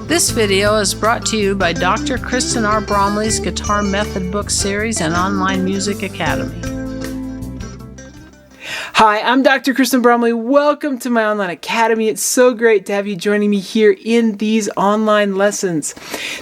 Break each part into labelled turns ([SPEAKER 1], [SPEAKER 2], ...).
[SPEAKER 1] This video is brought to you by Dr. Kristen R. Bromley's Guitar Method Book Series and Online Music Academy.
[SPEAKER 2] Hi, I'm Dr. Kristen Bromley. Welcome to my online academy. It's so great to have you joining me here in these online lessons.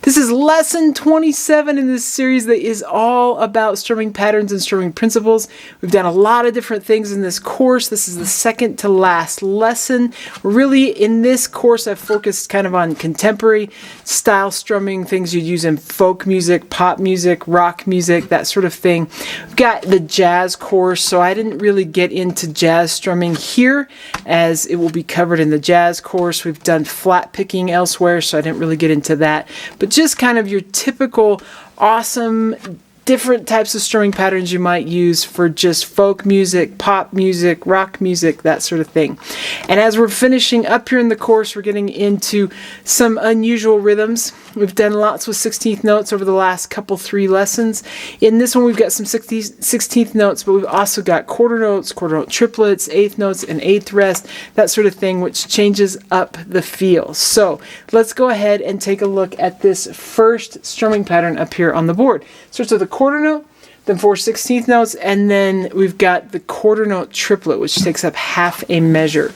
[SPEAKER 2] This is lesson 27 in this series that is all about strumming patterns and strumming principles. We've done a lot of different things in this course. This is the second to last lesson. Really, in this course, I've focused kind of on contemporary style strumming, things you'd use in folk music, pop music, rock music, that sort of thing. We've got the jazz course, so I didn't really get into jazz strumming here, as it will be covered in the jazz course. We've done flat picking elsewhere, so I didn't really get into that. But just kind of your typical awesome different types of strumming patterns you might use for just folk music, pop music, rock music, that sort of thing. And as we're finishing up here in the course, we're getting into some unusual rhythms. We've done lots with 16th notes over the last three lessons. In this one, we've got some 16th notes, but we've also got quarter note triplets, eighth notes, and eighth rest, that sort of thing, which changes up the feel. So let's go ahead and take a look at this first strumming pattern up here on the board. Starts with a quarter note, then 4 16th notes, and then we've got the quarter note triplet, which takes up half a measure.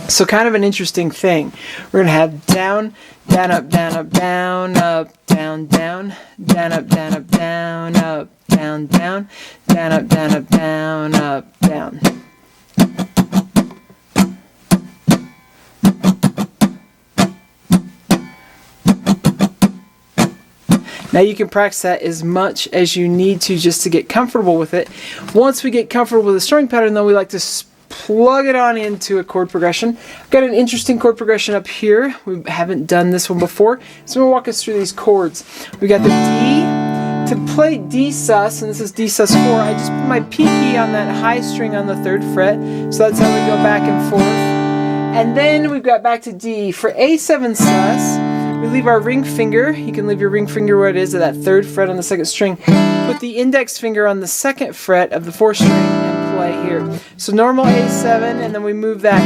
[SPEAKER 2] So kind of an interesting thing. We're going to have down, down, up, down, up, down, up, down, down, down, up, down, up, down, up, down, down, down, up, down, up, down, up, down. Now you can practice that as much as you need to just to get comfortable with it. Once we get comfortable with the strumming pattern, though, we like to plug it on into a chord progression. I've got an interesting chord progression up here. We haven't done this one before, so we'll walk us through these chords. We got the D. To play D sus, and this is D sus 4, I just put my pinky on that high string on the 3rd fret, so that's how we go back and forth. And then we've got back to D. For A7 sus, we leave our ring finger. You can leave your ring finger where it is at that 3rd fret on the 2nd string. Put the index finger on the 2nd fret of the 4th string and play here. So normal A7, and then we move that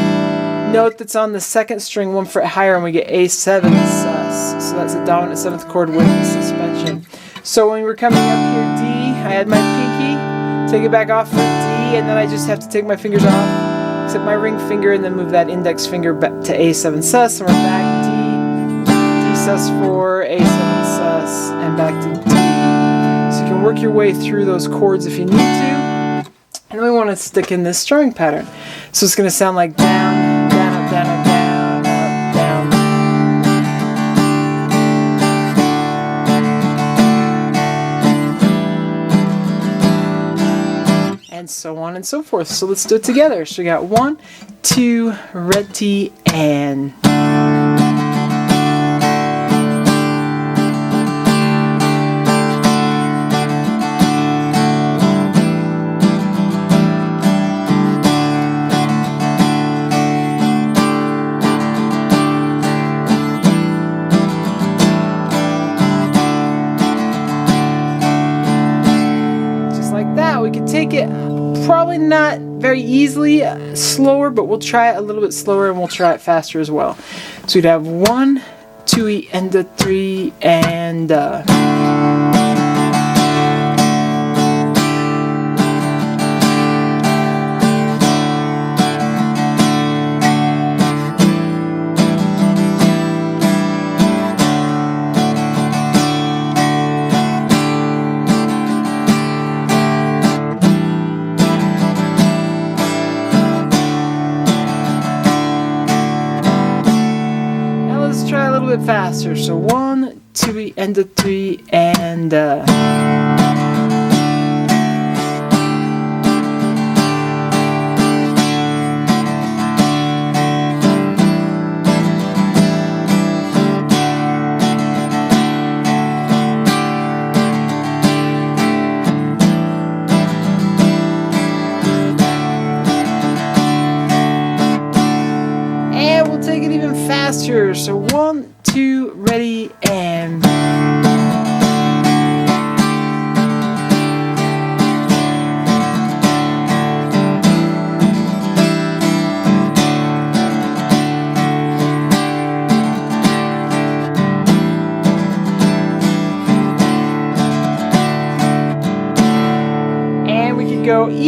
[SPEAKER 2] note that's on the 2nd string 1 fret higher, and we get A7 sus. So that's a dominant 7th chord with the suspension. So when we're coming up here, D, I add my pinky, take it back off for D, and then I just have to take my fingers off, except my ring finger, and then move that index finger back to A7 sus, and we're back sus 4, A7 sus, and back to D. So you can work your way through those chords if you need to. And we want to stick in this strumming pattern. So it's going to sound like down, down, up, down, up, down, up, down. And so on and so forth. So let's do it together. So we got 1, 2, ready, and... We can take it probably not very easily slower, but we'll try it a little bit slower, and we'll try it faster as well. So we'd have 1, 2, and a 3, and try a little bit faster. So 1, 2, and a 3, and we'll take it even faster. So 1, 2, ready, and...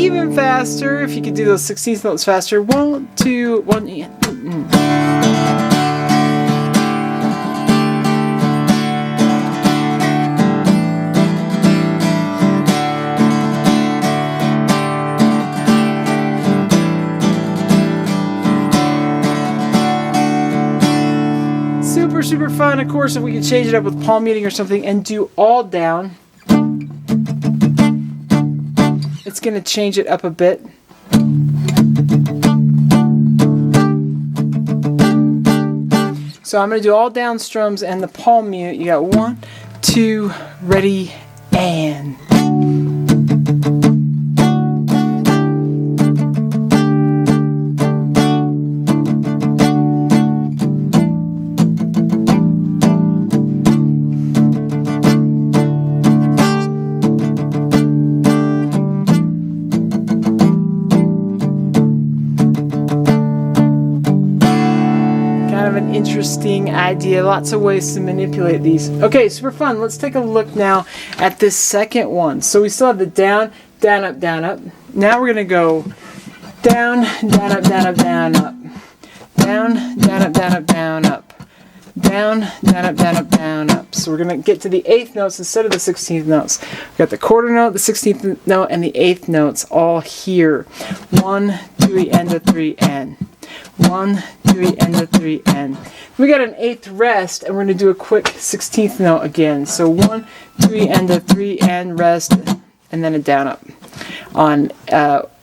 [SPEAKER 2] even faster, if you could do those 16th notes faster. 1, 2, 1. Super fun. Of course, if we could change it up with palm muting or something and do all down, it's going to change it up a bit. So I'm going to do all down strums and the palm mute. You got 1, 2, ready, and. Interesting idea. Lots of ways to manipulate these. Okay, super fun. Let's take a look now at this second one. So we still have the down, down, up, down, up. Now we're going to go down, down, up, down, up, down, up. Down, down, up, down, up, down, up. Down, down, up, down, up, down, up. So we're going to get to the 8th notes instead of the 16th notes. We've got the quarter note, the 16th note, and the 8th notes all here. 1, 2, and a 3, and. 1, 2, and a 3, and. We got an 8th rest, and we're going to do a quick 16th note again. So 1, 2, and a 3, and rest, and then a down up. On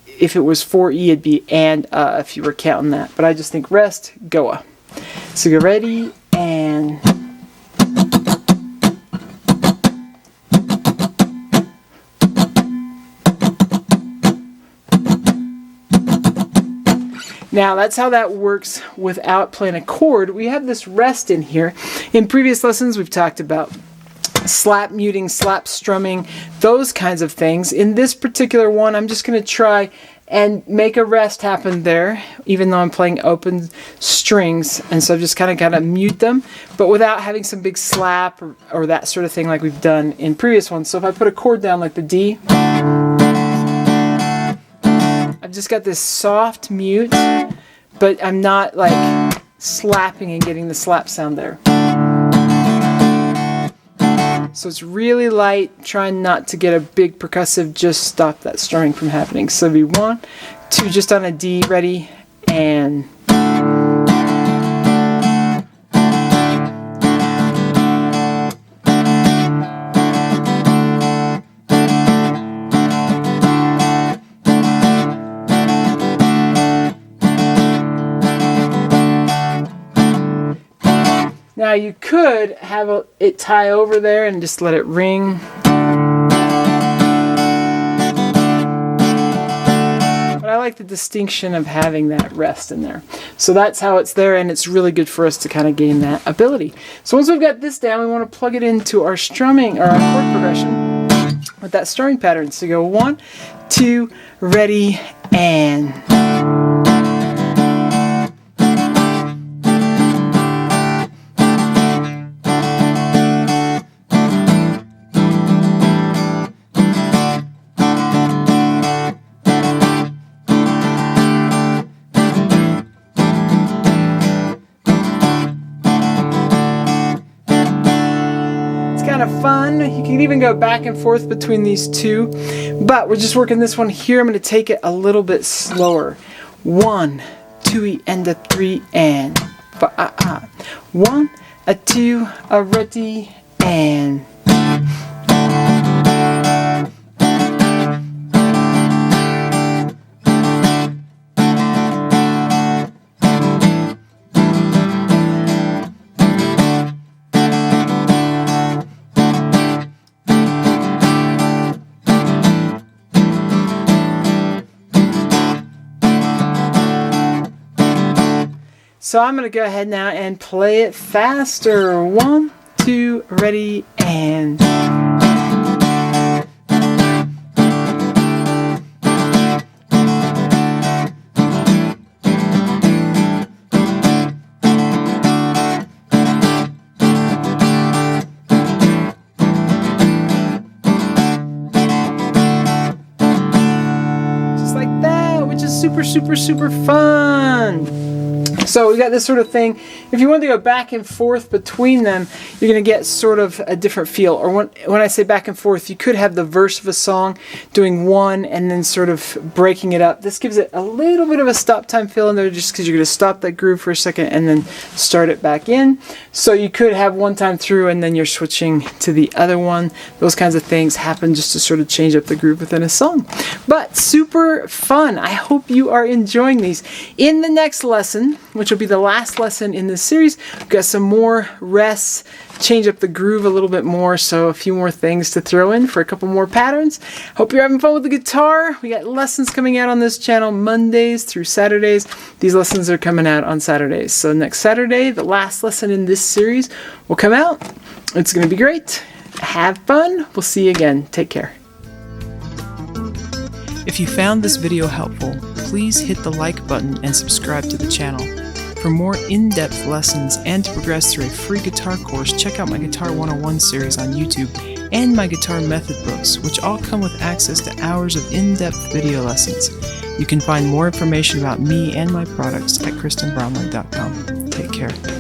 [SPEAKER 2] if it was 4E, it'd be and if you were counting that. But I just think rest, goa. So get ready, and. Now that's how that works without playing a chord. We have this rest in here. In previous lessons we've talked about slap muting, slap strumming, those kinds of things. In this particular one I'm just going to try and make a rest happen there, even though I'm playing open strings, and so I've just kind of got to mute them, but without having some big slap or that sort of thing like we've done in previous ones. So if I put a chord down like the D, I've just got this soft mute, but I'm not like slapping and getting the slap sound there. So it's really light, trying not to get a big percussive, just stop that strumming from happening. So it'll be 1, 2, just on a D, ready, and. Now you could have it tie over there and just let it ring. But I like the distinction of having that rest in there. So that's how it's there, and it's really good for us to kind of gain that ability. So once we've got this down, we want to plug it into our strumming or our chord progression with that strumming pattern. So you go 1, 2, ready, and. Fun. You can even go back and forth between these two, but we're just working this one here. I'm going to take it a little bit slower. 1, 2, and a 3, and 1, a 2, a ready, and. So I'm going to go ahead now and play it faster. 1, 2, ready, and. super, super, super fun. So we got this sort of thing. If you want to go back and forth between them, you're going to get sort of a different feel. Or when I say back and forth, you could have the verse of a song doing one and then sort of breaking it up. This gives it a little bit of a stop time feel in there just because you're going to stop that groove for a second and then start it back in. So you could have one time through and then you're switching to the other one. Those kinds of things happen just to sort of change up the groove within a song. But super fun. I hope you are enjoying these. In the next lesson, which will be the last lesson in this series, we've got some more rests, change up the groove a little bit more, so a few more things to throw in for a couple more patterns. Hope you're having fun with the guitar. We got lessons coming out on this channel Mondays through Saturdays. These lessons are coming out on Saturdays. So next Saturday, the last lesson in this series will come out. It's going to be great. Have fun. We'll see you again. Take care. If you found this video helpful, please hit the like button and subscribe to the channel. For more in-depth lessons and to progress through a free guitar course, check out my Guitar 101 series on YouTube and my guitar method books, which all come with access to hours of in-depth video lessons. You can find more information about me and my products at KristenBromley.com. Take care.